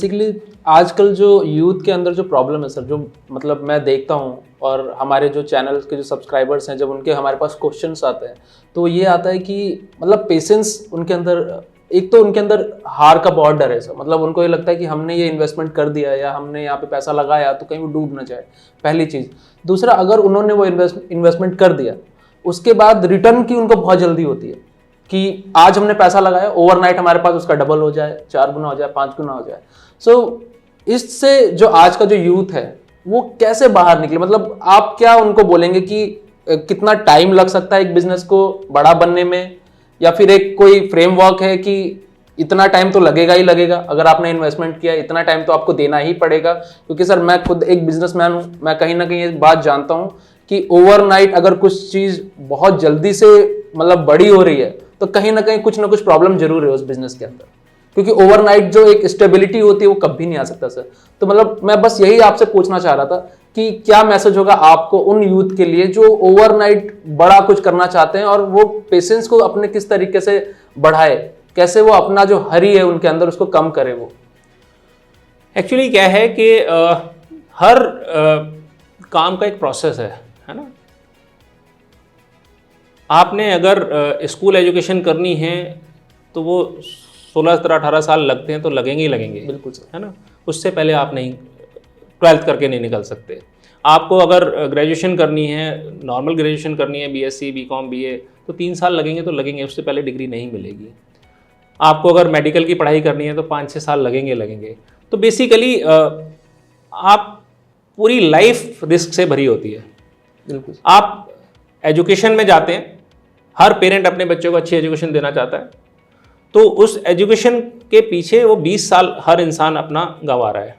Basically आजकल जो youth के अंदर जो प्रॉब्लम है सर, जो मतलब मैं देखता हूँ और हमारे जो चैनल के जो सब्सक्राइबर्स हैं, जब उनके हमारे पास क्वेश्चंस आते हैं तो ये आता है कि मतलब पेशेंस उनके अंदर, एक तो उनके अंदर हार का बहुत डर है सर। मतलब उनको ये लगता है कि हमने ये इन्वेस्टमेंट कर दिया या हमने यहाँ पे पैसा लगाया तो कहीं वो डूब ना जाए, पहली चीज़। दूसरा, अगर उन्होंने वो इन्वेस्टमेंट कर दिया उसके बाद रिटर्न की उनको बहुत जल्दी होती है कि आज हमने पैसा लगाया, ओवरनाइट हमारे पास उसका डबल हो जाए, 4 गुना हो जाए, 5 गुना हो जाए। सो इससे जो आज का जो यूथ है वो कैसे बाहर निकले? मतलब आप क्या उनको बोलेंगे कि कितना टाइम लग सकता है एक बिजनेस को बड़ा बनने में, या फिर एक कोई फ्रेमवर्क है कि इतना टाइम तो लगेगा ही लगेगा, अगर आपने इन्वेस्टमेंट किया इतना टाइम तो आपको देना ही पड़ेगा? क्योंकि सर मैं खुद एक बिजनेसमैन हूं, मैं कहीं ना कहीं एक बात जानता हूं कि ओवरनाइट अगर कुछ चीज बहुत जल्दी से मतलब बड़ी हो रही है तो कहीं ना कहीं कुछ ना कुछ प्रॉब्लम जरूर है उस बिजनेस के अंदर, क्योंकि ओवरनाइट जो एक स्टेबिलिटी होती है वो कभी नहीं आ सकता सर। तो मतलब मैं बस यही आपसे पूछना चाह रहा था कि क्या मैसेज होगा आपको उन यूथ के लिए जो ओवरनाइट बड़ा कुछ करना चाहते हैं और वो पेशेंस को अपने किस तरीके से बढ़ाए, कैसे वो अपना जो हरी है उनके अंदर उसको कम करे? वो एक्चुअली क्या है कि हर काम का एक प्रोसेस है ना। आपने अगर स्कूल एजुकेशन करनी है तो वो 16, 17, 18 साल लगते हैं तो लगेंगे ही लगेंगे, बिल्कुल सर, है ना। उससे पहले आप नहीं 12th करके नहीं निकल सकते। आपको अगर ग्रेजुएशन करनी है, नॉर्मल ग्रेजुएशन करनी है, बीएससी, बीकॉम, बीए, तो 3 साल लगेंगे तो लगेंगे, उससे पहले डिग्री नहीं मिलेगी। आपको अगर मेडिकल की पढ़ाई करनी है तो 5-6 साल लगेंगे। तो बेसिकली आप पूरी लाइफ रिस्क से भरी होती है। बिल्कुल। आप एजुकेशन में जाते हैं, हर पेरेंट अपने बच्चों को अच्छी एजुकेशन देना चाहता है, तो उस एजुकेशन के पीछे वो 20 साल हर इंसान अपना गंवा रहा है।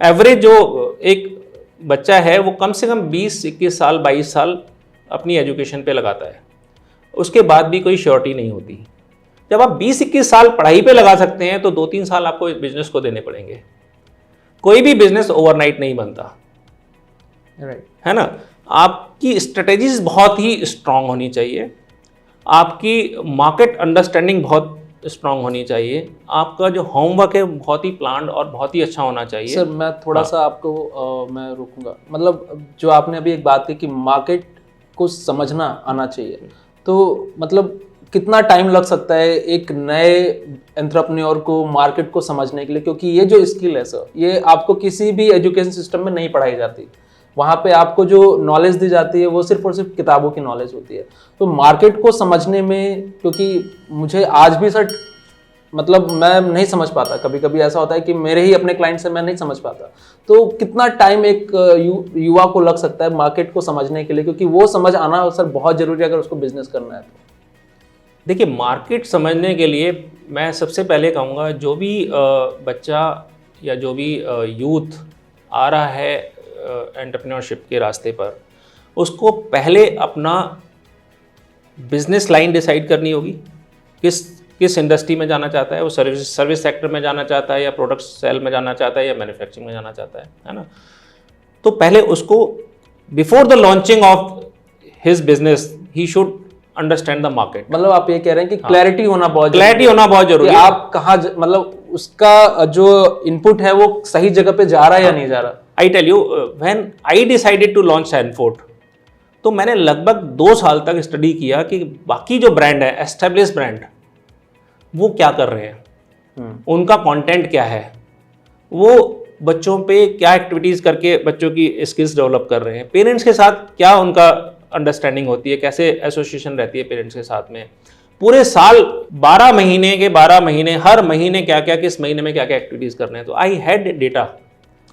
एवरेज जो एक बच्चा है वो कम से कम 20-21 साल, 22 साल अपनी एजुकेशन पे लगाता है, उसके बाद भी कोई श्योरिटी नहीं होती। जब आप 20-21 साल पढ़ाई पे लगा सकते हैं तो 2-3 साल आपको बिजनेस को देने पड़ेंगे। कोई भी बिजनेस ओवरनाइट नहीं बनता, राइट, है ना। आपकी स्ट्रेटेजीज बहुत ही स्ट्रांग होनी चाहिए, आपकी मार्केट अंडरस्टैंडिंग बहुत स्ट्रांग होनी चाहिए, आपका जो होमवर्क है बहुत ही प्लान्ड और बहुत ही अच्छा होना चाहिए। सर मैं थोड़ा सा आपको मैं रोकूंगा। मतलब जो आपने अभी एक बात की कि मार्केट को समझना आना चाहिए, तो मतलब कितना टाइम लग सकता है एक नए एंटरप्रेन्योर को मार्केट को समझने के लिए? क्योंकि ये जो स्किल है सर, ये आपको किसी भी एजुकेशन सिस्टम में नहीं पढ़ाई जाती। वहाँ पे आपको जो नॉलेज दी जाती है वो सिर्फ और सिर्फ किताबों की नॉलेज होती है। तो मार्केट को समझने में, क्योंकि मुझे आज भी सर मतलब मैं नहीं समझ पाता, कभी कभी ऐसा होता है कि मेरे ही अपने क्लाइंट से मैं नहीं समझ पाता। तो कितना टाइम एक युवा को लग सकता है मार्केट को समझने के लिए? क्योंकि वो समझ आना सर बहुत जरूरी है अगर उसको बिजनेस करना है तो। देखिए, मार्केट समझने के लिए मैं सबसे पहले कहूँगा, जो भी बच्चा या जो भी यूथ आ रहा है एंटरप्रेन्योरशिप के रास्ते पर, उसको पहले अपना बिजनेस लाइन डिसाइड करनी होगी। किस इंडस्ट्री में जाना चाहता है वो? सर्विस सेक्टर में जाना चाहता है, या प्रोडक्ट सेल में जाना चाहता है, या मैन्युफैक्चरिंग में जाना चाहता है ना। तो पहले उसको before the launching of his business he should understand the market. मतलब आप ये कह रहे हैं कि क्लैरिटी होना बहुत जरूरी है। आप कहाँ मतलब उसका जो इनपुट है वो सही जगह पे जा रहा है या नहीं जा रहा। I tell you, when I decided to launch Sanford, तो मैंने लगभग 2 साल तक स्टडी किया कि बाकी जो ब्रांड है, एस्टेब्लिश ब्रांड, वो क्या कर रहे हैं, उनका कंटेंट क्या है, वो बच्चों पे क्या एक्टिविटीज़ करके बच्चों की स्किल्स डेवलप कर रहे हैं, पेरेंट्स के साथ क्या उनका अंडरस्टैंडिंग होती है, कैसे एसोसिएशन रहती है पेरेंट्स के साथ में, पूरे साल 12 महीने के 12 महीने, हर महीने क्या क्या, किस महीने में क्या क्या एक्टिविटीज़ कर रहे हैं। तो I had data,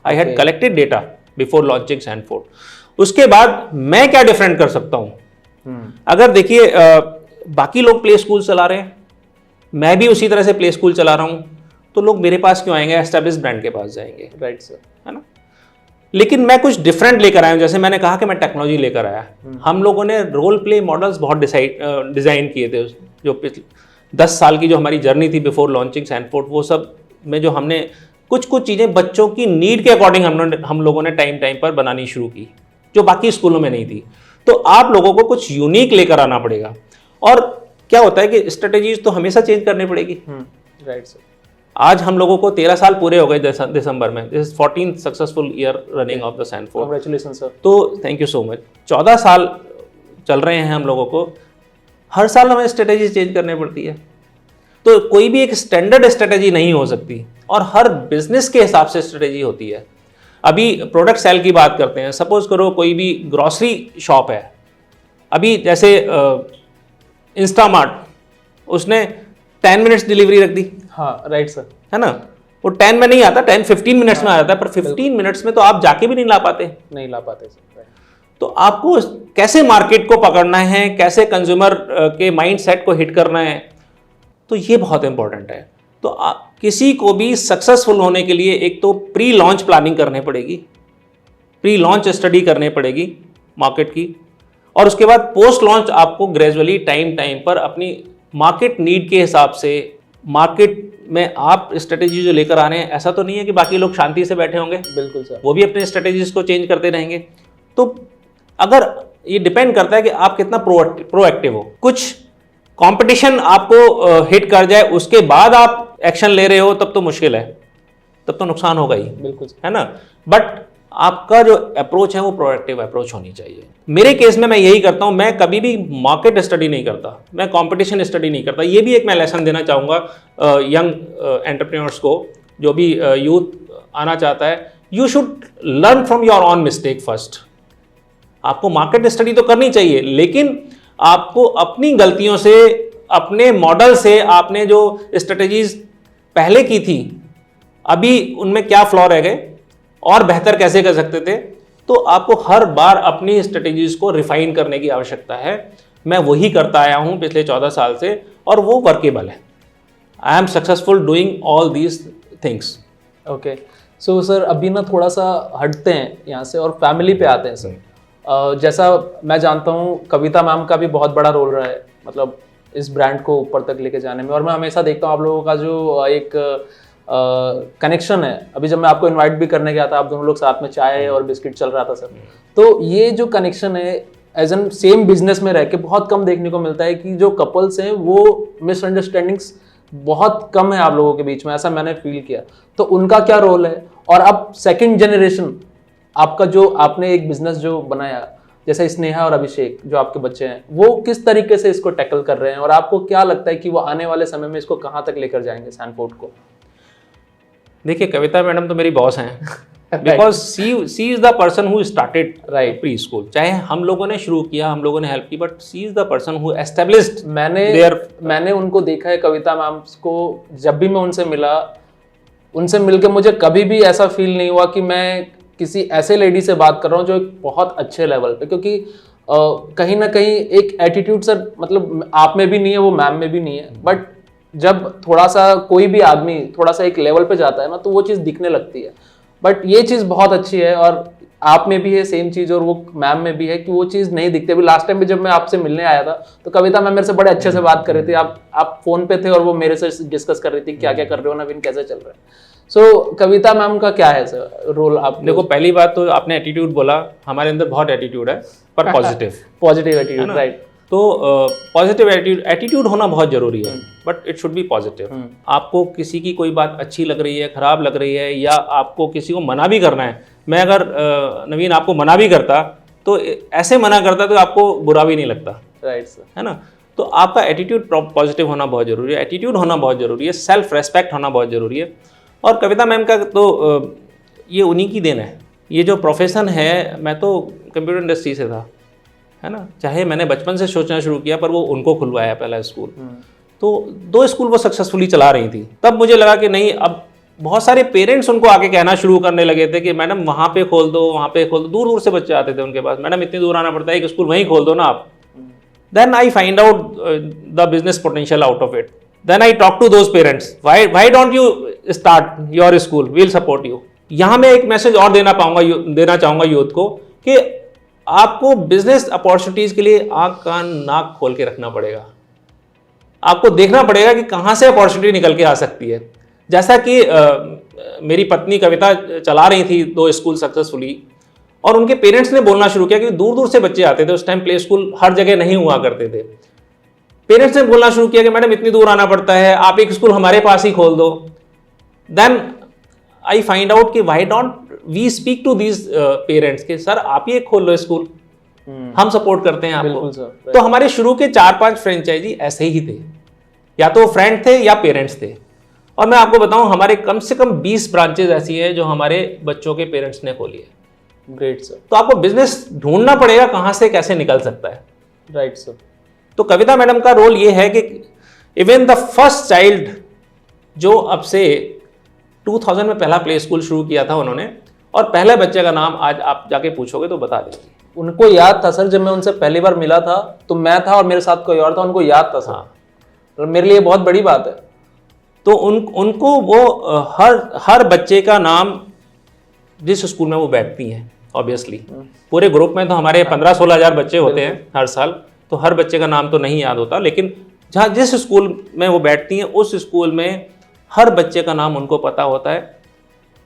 I had collected data before launching Sanford. उसके बाद मैं क्या डिफरेंट कर सकता हूँ? अगर देखिए बाकी लोग प्ले स्कूल चला रहे हैं, मैं भी उसी तरह से प्ले स्कूल चला रहा हूँ, तो लोग मेरे पास क्यों आएंगे? एस्टेब्लिश ब्रांड के पास जाएंगे। राइट सर, है ना। लेकिन मैं कुछ डिफरेंट लेकर आया हूँ। जैसे मैंने कहा कि मैं टेक्नोलॉजी लेकर आया। हम लोगों ने रोल प्ले मॉडल्स बहुत डिज़ाइन किए थे। जो पिछले 10 साल की जो हमारी जर्नी थी बिफोर लॉन्चिंग सैनफोर्ड, वो सब में जो हमने कुछ चीज़ें बच्चों की नीड के अकॉर्डिंग हम लोगों ने टाइम पर बनानी शुरू की, जो बाकी स्कूलों में नहीं थी। तो आप लोगों को कुछ यूनिक लेकर आना पड़ेगा। और क्या होता है कि स्ट्रेटेजीज तो हमेशा चेंज करनी पड़ेगी। Right sir. आज हम लोगों को 13 साल पूरे हो गए दिसंबर में। This is 14th successful year running of the Sanford. Congratulation sir. तो थैंक यू सो मच। 14 साल चल रहे हैं हम लोगों को, हर साल हमें स्ट्रेटेजी चेंज करनी पड़ती है। तो कोई भी एक स्टैंडर्ड स्ट्रेटेजी नहीं हो सकती, और हर बिजनेस के हिसाब से स्ट्रेटेजी होती है। अभी प्रोडक्ट सेल की बात करते हैं। सपोज करो कोई भी ग्रॉसरी शॉप है, अभी जैसे इंस्टामार्ट, उसने 10 मिनट्स डिलीवरी रख दी। हाँ राइट सर। है ना, वो 10 में नहीं आता, 15 मिनट्स में आ जाता है, पर 15 मिनट्स में तो आप जाके भी नहीं ला पाते। नहीं ला पाते सर। तो आपको कैसे मार्केट को पकड़ना है, कैसे कंज्यूमर के माइंड सेट को हिट करना है, तो ये बहुत इंपॉर्टेंट है। तो किसी को भी सक्सेसफुल होने के लिए एक तो प्री लॉन्च प्लानिंग करनी पड़ेगी, प्री लॉन्च स्टडी करनी पड़ेगी मार्केट की, और उसके बाद पोस्ट लॉन्च आपको ग्रेजुअली टाइम पर अपनी मार्केट नीड के हिसाब से, मार्केट में आप स्ट्रेटेजी जो लेकर आ रहे हैं, ऐसा तो नहीं है कि बाकी लोग शांति से बैठे होंगे। बिल्कुल सर। वो भी अपने स्ट्रेटेजीज को चेंज करते रहेंगे। तो अगर ये डिपेंड करता है कि आप कितना प्रोएक्टिव हो। कुछ कंपटीशन आपको हिट कर जाए, उसके बाद आप एक्शन ले रहे हो, तब तो मुश्किल है, तब तो नुकसान होगा ही। बिल्कुल है ना। बट आपका जो अप्रोच है वो प्रोएक्टिव अप्रोच होनी चाहिए। मेरे केस में मैं यही करता हूं, मैं कभी भी मार्केट स्टडी नहीं करता, मैं कंपटीशन स्टडी नहीं करता। ये भी एक मैं लेसन देना चाहूँगा यंग एंटरप्रेन्योर्स को, जो भी यूथ आना चाहता है। You should learn from your on mistake first. आपको मार्केट स्टडी तो करनी चाहिए, लेकिन आपको अपनी गलतियों से, अपने मॉडल से, आपने जो स्ट्रेटेजीज पहले की थी, अभी उनमें क्या फ्लॉ रह गए और बेहतर कैसे कर सकते थे, तो आपको हर बार अपनी स्ट्रेटेजीज को रिफाइन करने की आवश्यकता है। मैं वही करता आया हूं पिछले 14 साल से, और वो वर्केबल है। I am successful doing all these things. Okay, so sir अभी ना थोड़ा सा हटते हैं यहाँ से और फैमिली पे आते हैं सर। जैसा मैं जानता हूँ कविता मैम का भी बहुत बड़ा रोल रहा है, मतलब इस ब्रांड को ऊपर तक लेके जाने में। और मैं हमेशा देखता हूँ आप लोगों का जो एक कनेक्शन है। अभी जब मैं आपको इनवाइट भी करने गया था, आप दोनों लोग साथ में चाय और बिस्किट चल रहा था सर। तो ये जो कनेक्शन है एज एन सेम बिजनेस में रह के बहुत कम देखने को मिलता है, कि जो कपल्स हैं वो मिसअंडरस्टैंडिंग्स बहुत कम है आप लोगों के बीच में, ऐसा मैंने फील किया। तो उनका क्या रोल है? और अब सेकंड जनरेशन आपका जो आपने एक बिजनेस जो बनाया, जैसे स्नेहा और अभिषेक जो आपके बच्चे हैं, वो किस तरीके से इसको टैकल कर रहे हैं, और आपको क्या लगता है कि वो आने वाले समय में इसको कहाँ तक लेकर जाएंगे सैनफोर्ड को? देखिए, कविता मैडम तो मेरी बॉस हैं, because she is the person who started right preschool. चाहे हम लोगों ने शुरू किया, हम लोगों ने हेल्प की, but she is the person who established. मैंने उनको देखा है, कविता मैम को जब भी मैं उनसे मिला, उनसे मिलकर मुझे कभी भी ऐसा फील नहीं हुआ कि मैं किसी ऐसे लेडी से बात कर रहा हूँ जो एक बहुत अच्छे लेवल पे, क्योंकि कहीं ना कहीं एक एटीट्यूड सर, मतलब आप में भी नहीं है, वो मैम में भी नहीं है, बट जब थोड़ा सा कोई भी आदमी थोड़ा सा एक लेवल पे जाता है ना, तो वो चीज़ दिखने लगती है। बट ये चीज़ बहुत अच्छी है, और आप में भी है सेम चीज़, और वो मैम में भी है कि वो चीज़ नहीं दिखती। अभी लास्ट टाइम भी जब मैं आपसे मिलने आया था, तो कविता मैम मेरे से बड़े अच्छे से बात कर रही थी, आप फोन पे थे और वो मेरे से डिस्कस कर रही थी क्या क्या कर रहे हो नवीन, कैसे चल रहा है। सो कविता मैम का क्या है सर रोल? आप देखो, पहली बात तो आपने एटीट्यूड बोला, हमारे अंदर बहुत एटीट्यूड है, पर पॉजिटिव एटीट्यूड, राइट। तो पॉजिटिव एटीट्यूड होना बहुत जरूरी है, but it should be positive. आपको किसी की कोई बात अच्छी लग रही है, खराब लग रही है, या आपको किसी को मना भी करना है, मैं अगर नवीन आपको मना भी करता, तो ऐसे मना करता तो आपको बुरा भी नहीं लगता, राइट सर, है ना। तो आपका एटीट्यूड पॉजिटिव होना बहुत जरूरी है, एटीट्यूड होना बहुत जरूरी है, सेल्फ रेस्पेक्ट होना बहुत जरूरी है। और कविता मैम का तो ये उन्हीं की देन है। ये जो प्रोफेशन है, मैं तो कंप्यूटर इंडस्ट्री से था, है ना, चाहे मैंने बचपन से सोचना शुरू किया, पर वो उनको खुलवाया पहला स्कूल। तो 2 स्कूल वो सक्सेसफुली चला रही थी। तब मुझे लगा कि नहीं, अब बहुत सारे पेरेंट्स उनको आके कहना शुरू करने लगे थे कि मैडम वहाँ पे खोल दो, वहाँ पे खोल दो। दूर दूर से बच्चे आते थे उनके पास, मैडम इतनी दूर आना पड़ता है, एक स्कूल वहीं खोल दो ना आप। Then I find out the business potential out of it. Then I talk to those parents. Why don't you start your school? We'll support you. यहाँ मैं एक मैसेज और देना चाहूँगा यूथ को कि आपको बिजनेस अपॉर्चुनिटीज के लिए आँख कान नाक खोल के रखना पड़ेगा। आपको देखना पड़ेगा कि कहाँ से अपॉर्चुनिटी निकल के आ सकती है। जैसा कि मेरी पत्नी कविता चला रही थी 2 स्कूल सक्सेसफुली, और उनके पेरेंट्स ने बोलना शुरू किया कि दूर दूर से बच्चे आते थे। उस टाइम प्ले स्कूल हर जगह नहीं हुआ करते थे। पेरेंट्स ने बोलना शुरू किया कि मैडम इतनी दूर आना पड़ता है, आप एक स्कूल हमारे पास ही खोल दो। देन आई फाइंड आउट कि why don't we speak to these parents के सर आप ही एक खोल लो स्कूल, हम सपोर्ट करते हैं आपको। सर, तो हमारे शुरू के 4-5 फ्रेंचाइजी ऐसे ही थे, या तो फ्रेंड थे या पेरेंट्स थे। और मैं आपको बताऊं हमारे कम से कम 20 ब्रांचेज ऐसी हैं जो हमारे बच्चों के पेरेंट्स ने खोली है। Great sir. तो आपको बिजनेस ढूंढना पड़ेगा कहां से कैसे निकल सकता है। Right sir. तो कविता मैडम का रोल ये है कि इवन द फर्स्ट चाइल्ड जो अब से 2000 में पहला प्ले स्कूल शुरू किया था उन्होंने, और पहले बच्चे का नाम आज आप जाके पूछोगे तो बता देंगे। उनको याद था सर, जब मैं उनसे पहली बार मिला था तो मैं था और मेरे साथ कोई और था, उनको याद था सर। और मेरे लिए बहुत बड़ी बात है। तो उनको वो हर बच्चे का नाम, जिस स्कूल में वो बैठती हैं ऑब्वियसली, पूरे ग्रुप में तो हमारे 15-16 हज़ार बच्चे होते हैं हर साल, तो हर बच्चे का नाम तो नहीं याद होता, लेकिन जहाँ जिस स्कूल में वो बैठती हैं उस स्कूल में हर बच्चे का नाम उनको पता होता है।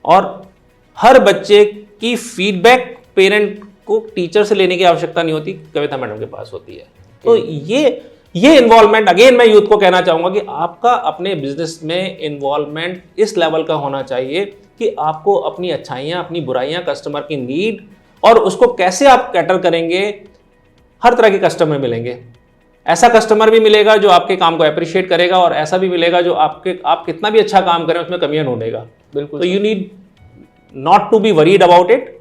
और हर बच्चे की फीडबैक पेरेंट को टीचर से लेने की आवश्यकता नहीं होती, कविता मैडम के पास होती है। तो ये इन्वॉल्वमेंट, अगेन मैं यूथ को कहना चाहूँगा कि आपका अपने बिजनेस में इन्वॉल्वमेंट इस लेवल का होना चाहिए कि आपको अपनी अच्छाइयाँ, अपनी बुराइयाँ, कस्टमर की नीड और उसको कैसे आप कैटर करेंगे। हर तरह के कस्टमर मिलेंगे, ऐसा कस्टमर भी मिलेगा जो आपके काम को अप्रिशिएट करेगा, और ऐसा भी मिलेगा जो आप कितना भी अच्छा काम करें उसमें कमियां ढूंढेगा। बिल्कुल। तो you need not to be worried about it,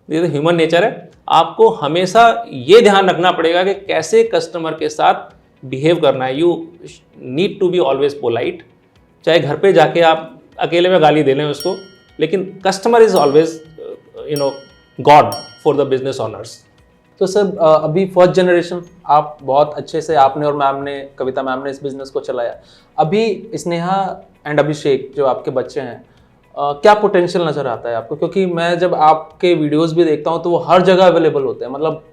ये तो ह्यूमन नेचर है। आपको हमेशा ये ध्यान रखना पड़ेगा कि कैसे कस्टमर के साथ बिहेव करना है। You need to be always polite, चाहे घर पे जाके आप अकेले में गाली दे लें उसको, लेकिन customer is always God for the business honours. तो सर अभी फर्स्ट जनरेशन आप बहुत अच्छे से, आपने और मैम ने, कविता मैम ने इस बिज़नेस को चलाया। अभी स्नेहा एंड अभिषेक जो आपके बच्चे हैं, क्या पोटेंशियल नज़र आता है आपको? क्योंकि मैं जब आपके वीडियोस भी देखता हूँ तो वो हर जगह अवेलेबल होते हैं। मतलब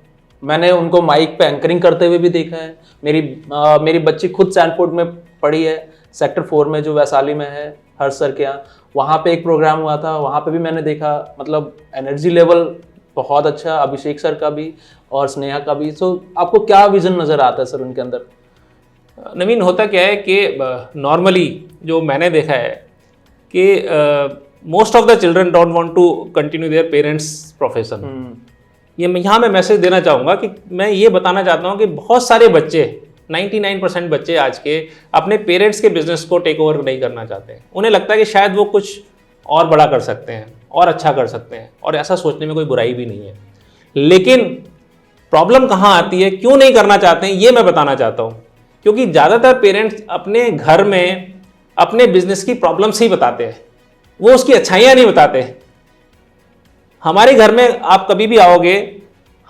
मैंने उनको माइक पे एंकरिंग करते हुए भी देखा है। मेरी बच्ची खुद सैनफोर्ड में पढ़ी है, सेक्टर 4 में जो वैशाली में है, हर्ष सर के यहाँ। वहाँ पे एक प्रोग्राम हुआ था, वहाँ पे भी मैंने देखा, मतलब एनर्जी लेवल बहुत अच्छा, अभिषेक सर का भी और स्नेहा का भी। सो आपको क्या विजन नज़र आता है सर उनके अंदर? नवीन, होता क्या है कि नॉर्मली जो मैंने देखा है कि most of the children don't want to continue their parents profession. ये यहाँ मैं मैसेज देना चाहूँगा कि मैं ये बताना चाहता हूँ कि बहुत सारे बच्चे, 99% बच्चे आज के अपने पेरेंट्स के बिजनेस को टेक ओवर नहीं करना चाहते। उन्हें लगता है कि शायद वो कुछ और बड़ा कर सकते हैं और अच्छा कर सकते हैं, और ऐसा सोचने में कोई बुराई भी नहीं है। लेकिन प्रॉब्लम कहाँ आती है, क्यों नहीं करना चाहते हैं, ये मैं बताना चाहता हूँ। क्योंकि ज़्यादातर पेरेंट्स अपने घर में अपने बिजनेस की प्रॉब्लम्स ही बताते हैं, वो उसकी अच्छाइयाँ नहीं बताते। हमारे घर में आप कभी भी आओगे,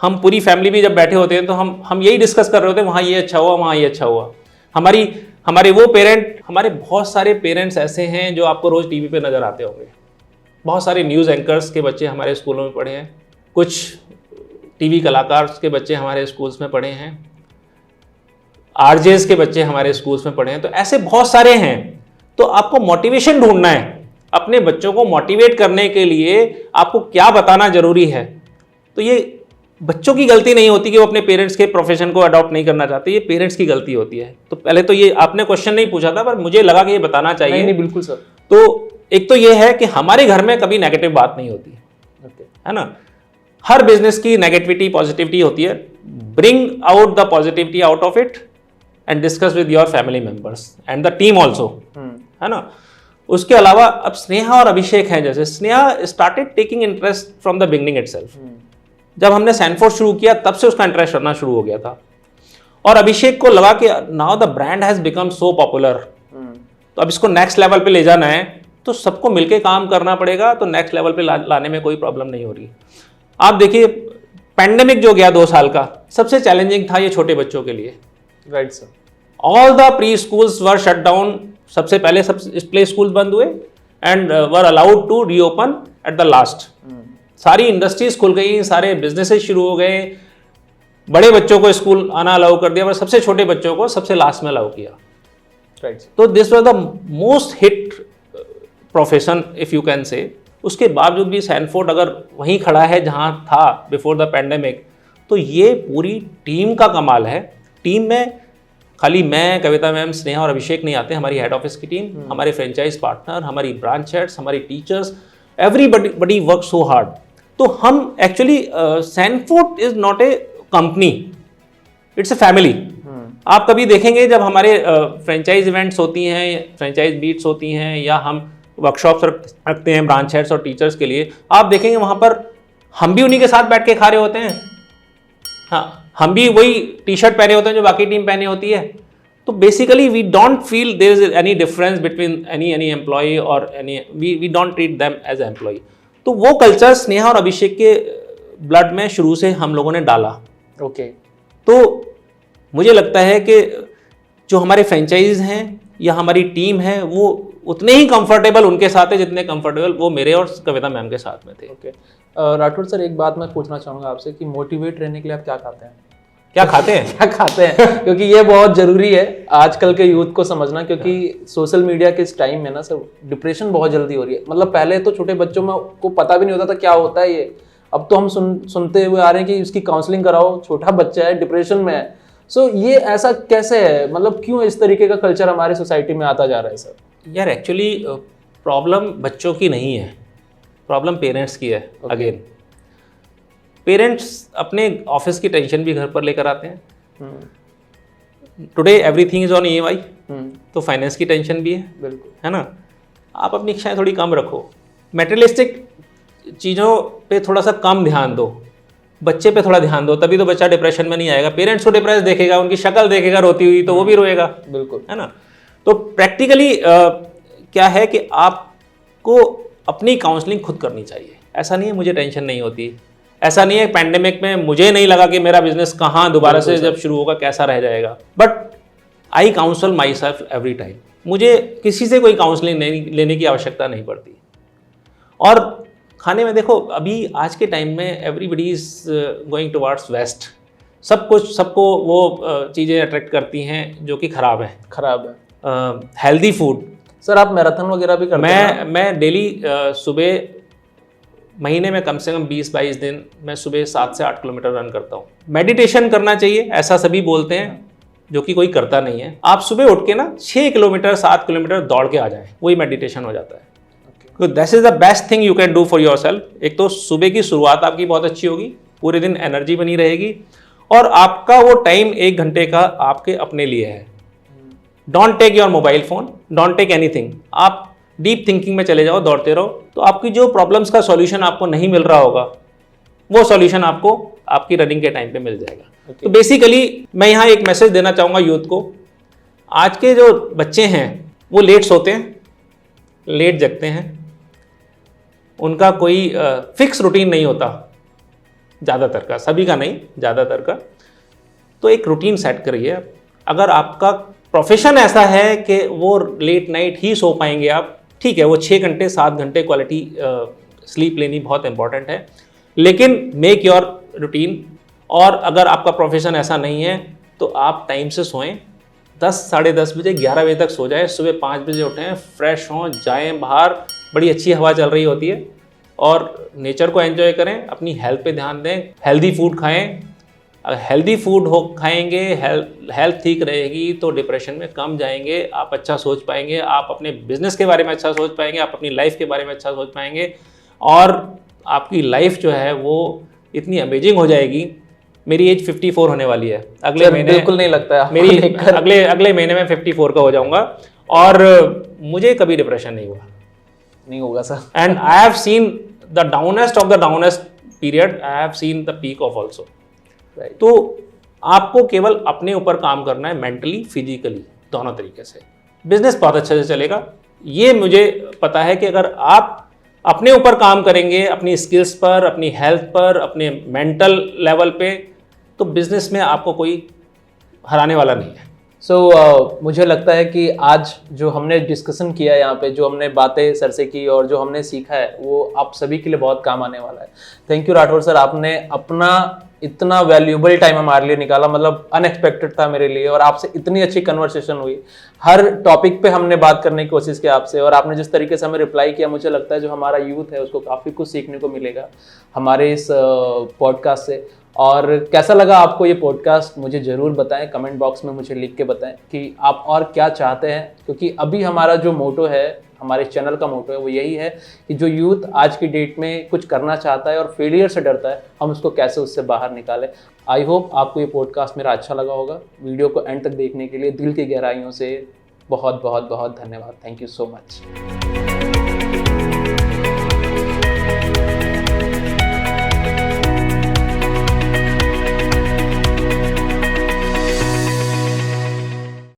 हम पूरी फैमिली भी जब बैठे होते हैं तो हम यही डिस्कस कर रहे होते हैं, वहाँ ये अच्छा हुआ, वहाँ ये अच्छा हुआ। हमारे वो पेरेंट, हमारे बहुत सारे पेरेंट्स ऐसे हैं जो आपको रोज़ टीवी पे नज़र आते होंगे। बहुत सारे न्यूज़ एंकर्स के बच्चे हमारे स्कूलों में पढ़े हैं, कुछ टीवी कलाकार के बच्चे हमारे स्कूल्स में पढ़े हैं, आरजेस के बच्चे हमारे स्कूल्स में पढ़े हैं। तो ऐसे बहुत सारे हैं। तो आपको मोटिवेशन ढूंढना है, अपने बच्चों को मोटिवेट करने के लिए आपको क्या बताना जरूरी है। तो ये बच्चों की गलती नहीं होती कि वो अपने पेरेंट्स के प्रोफेशन को अडॉप्ट नहीं करना चाहते, ये पेरेंट्स की गलती होती है। तो पहले तो ये आपने क्वेश्चन नहीं पूछा था, पर मुझे लगा कि ये बताना चाहिए। नहीं, बिल्कुल सर। तो एक तो ये है कि हमारे घर में कभी नेगेटिव बात नहीं होती, है ना। हर बिजनेस की नेगेटिविटी पॉजिटिविटी होती है। Bring out the positivity out of it and discuss with your family members and the team also, है ना। उसके अलावा अब स्नेहा और अभिषेक हैं, जैसे Sneha started taking interest from the beginning itself. जब हमने सैनफोर्ड शुरू किया तब से उसका इंटरेस्ट रहना शुरू हो गया था। और अभिषेक को लगा कि now the brand has become so popular, तो अब इसको नेक्स्ट लेवल पे ले जाना है तो सबको मिलके काम करना पड़ेगा। तो नेक्स्ट लेवल पे लाने में कोई प्रॉब्लम नहीं हो रही। आप देखिए, पैंडेमिक जो गया 2 साल का, सबसे चैलेंजिंग था ये छोटे बच्चों के लिए। Right sir. All the preschools were shut down. सबसे पहले सब प्ले स्कूल बंद हुए and were allowed to reopen at the last. सारी इंडस्ट्रीज खुल गई, सारे बिजनेसेस शुरू हो गए, बड़े बच्चों को स्कूल आना अलाउ कर दिया, पर सबसे छोटे बच्चों को सबसे लास्ट में अलाउ किया। राइट। तो this was the most hit profession if you can say. उसके बावजूद भी सैनफोर्ड अगर वहीं खड़ा है जहां था बिफोर द पैंडेमिक, तो ये पूरी टीम का कमाल है। टीम में खाली मैं, कविता मैम, स्नेहा और अभिषेक नहीं आते, हमारी हेड ऑफिस की टीम, हमारे फ्रेंचाइज पार्टनर, हमारी ब्रांच हेड्स, हमारी teachers, everybody work so hard. तो हम actually Sanford is not a company, it's a family. आप कभी देखेंगे जब हमारे फ्रेंचाइज इवेंट्स होती हैं, फ्रेंचाइज बीट्स होती हैं, या हम वर्कशॉप्स रखते हैं ब्रांच हेड्स और टीचर्स के लिए, आप देखेंगे वहाँ पर हम भी उन्हीं के साथ बैठ के खा रहे होते हैं। हाँ, हम भी वही टी शर्ट पहने होते हैं जो बाकी टीम पहने होती है। तो basically we don't feel there is any difference between any employ और any, we don't treat them as employ. तो वो कल्चर स्नेहा और अभिषेक के ब्लड में शुरू से हम लोगों ने डाला। ओके। तो मुझे लगता है कि जो हमारे फ्रेंचाइज हैं या हमारी टीम है वो उतने ही कंफर्टेबल उनके साथ है जितने कंफर्टेबल वो मेरे और कविता मैम के साथ में थे। ओके। राठौर सर, एक बात मैं पूछना चाहूँगा आपसे कि मोटिवेट रहने के लिए आप क्या खाते हैं? क्या खाते हैं? क्या खाते हैं? क्योंकि ये बहुत जरूरी है आजकल के यूथ को समझना, क्योंकि सोशल मीडिया के इस टाइम में ना सर डिप्रेशन बहुत जल्दी हो रही है। मतलब पहले तो छोटे बच्चों में को पता भी नहीं होता था क्या होता है ये, अब तो हम सुनते हुए आ रहे हैं कि उसकी काउंसलिंग कराओ, छोटा बच्चा है डिप्रेशन में है। सो ये ऐसा कैसे है? मतलब क्यों इस तरीके का कल्चर हमारे सोसाइटी में आता जा रहा है सर? यार एक्चुअली प्रॉब्लम बच्चों की नहीं है, प्रॉब्लम पेरेंट्स की है। अगेन पेरेंट्स अपने ऑफिस की टेंशन भी घर पर लेकर आते हैं। Today everything is on EMI, तो फाइनेंस की टेंशन भी है, बिल्कुल, है ना। आप अपनी इच्छाएं थोड़ी कम रखो, मटेरियलिस्टिक चीज़ों पे थोड़ा सा कम ध्यान दो, बच्चे पे थोड़ा ध्यान दो, तभी तो बच्चा डिप्रेशन में नहीं आएगा। पेरेंट्स को डिप्रेस देखेगा, उनकी शक्ल देखेगा रोती हुई, तो वो भी रोएगा, बिल्कुल, है ना। तो प्रैक्टिकली क्या है कि आपको अपनी काउंसलिंग खुद करनी चाहिए। ऐसा नहीं है मुझे टेंशन नहीं होती, ऐसा नहीं है पैंडेमिक में मुझे नहीं लगा कि मेरा बिजनेस कहाँ दोबारा से जब शुरू होगा कैसा रह जाएगा, but I counsel myself every time. मुझे किसी से कोई काउंसलिंग लेने की आवश्यकता नहीं पड़ती। और खाने में देखो, अभी आज के टाइम में everybody is going towards waste, सब कुछ सबको वो चीज़ें अट्रैक्ट करती हैं जो कि ख़राब है। Healthy food. सर आप मैराथन वगैरह भी करते हैं? मैं डेली सुबह महीने में कम से कम 20-22 दिन मैं सुबह 7 से 8 किलोमीटर रन करता हूँ। मेडिटेशन करना चाहिए ऐसा सभी बोलते हैं, जो कि कोई करता नहीं है। आप सुबह उठ के ना 6 किलोमीटर 7 किलोमीटर दौड़ के आ जाएं, वही मेडिटेशन हो जाता है। तो this is the best thing you can do for your self. एक तो सुबह की शुरुआत आपकी बहुत अच्छी होगी, पूरे दिन एनर्जी बनी रहेगी, और आपका वो टाइम 1 घंटे का आपके अपने लिए है। Don't take your mobile phone, don't take anything. आप डीप थिंकिंग में चले जाओ, दौड़ते रहो, तो आपकी जो प्रॉब्लम्स का सॉल्यूशन आपको नहीं मिल रहा होगा वो सॉल्यूशन आपको आपकी रनिंग के टाइम पे मिल जाएगा। तो बेसिकली मैं यहाँ एक मैसेज देना चाहूँगा यूथ को। आज के जो बच्चे हैं वो लेट सोते हैं, लेट जगते हैं, उनका कोई फिक्स रूटीन नहीं होता, ज़्यादातर का, सभी का नहीं, ज़्यादातर का। तो एक रूटीन सेट करिए। अगर आपका प्रोफेशन ऐसा है कि वो लेट नाइट ही सो पाएंगे आप, ठीक है, वो 6 घंटे 7 घंटे क्वालिटी स्लीप लेनी बहुत इंपॉर्टेंट है, लेकिन मेक योर रूटीन। और अगर आपका प्रोफेशन ऐसा नहीं है तो आप टाइम से सोएं, 10 साढ़े 10 बजे 11 बजे तक सो जाएं, सुबह 5 बजे उठें, फ्रेश हों, जाएं बाहर, बड़ी अच्छी हवा चल रही होती है, और नेचर को एंजॉय करें, अपनी हेल्थ पे ध्यान दें, हेल्दी फूड खाएं। अगर हेल्दी फूड खाएंगे, हेल्थ ठीक रहेगी तो डिप्रेशन में कम जाएंगे, आप अच्छा सोच पाएंगे, आप अपने बिजनेस के बारे में अच्छा सोच पाएंगे, आप अपनी लाइफ के बारे में अच्छा सोच पाएंगे, और आपकी लाइफ जो है वो इतनी अमेजिंग हो जाएगी। मेरी एज 54 होने वाली है अगले महीने, बिल्कुल नहीं लगता है मेरी अगले महीने में 54 का हो जाऊंगा, और मुझे कभी डिप्रेशन नहीं होगा sir. And I have seen the downest of the downest period, I have seen the peak of also. तो आपको केवल अपने ऊपर काम करना है, मेंटली फिजिकली दोनों तरीके से। बिजनेस बहुत अच्छे से चलेगा, ये मुझे पता है कि अगर आप अपने ऊपर काम करेंगे, अपनी स्किल्स पर, अपनी हेल्थ पर, अपने मेंटल लेवल पे, तो बिजनेस में आपको कोई हराने वाला नहीं है। मुझे लगता है कि आज जो हमने डिस्कशन किया यहाँ पे, जो हमने बातें सर से की और जो हमने सीखा है, वो आप सभी के लिए बहुत काम आने वाला है। थैंक यू राठौर सर, आपने अपना इतना वैल्यूएबल टाइम हमारे लिए निकाला, मतलब अनएक्सपेक्टेड था मेरे लिए, और आपसे इतनी अच्छी कन्वर्सेशन हुई। हर टॉपिक पे हमने बात करने की कोशिश की आपसे, और आपने जिस तरीके से हमें रिप्लाई किया, मुझे लगता है जो हमारा यूथ है उसको काफ़ी कुछ सीखने को मिलेगा हमारे इस पॉडकास्ट से। और कैसा लगा आपको ये पॉडकास्ट मुझे ज़रूर बताएं, कमेंट बॉक्स में मुझे लिख के बताएं कि आप और क्या चाहते हैं, क्योंकि अभी हमारा जो मोटो है, हमारे चैनल का मोटो है, वो यही है कि जो यूथ आज की डेट में कुछ करना चाहता है और फेलियर से डरता है, हम उसको कैसे उससे बाहर निकालें। आई होप आपको ये पॉडकास्ट मेरा अच्छा लगा होगा। वीडियो को एंड तक देखने के लिए दिल की गहराइयों से बहुत बहुत बहुत धन्यवाद। Thank you so much.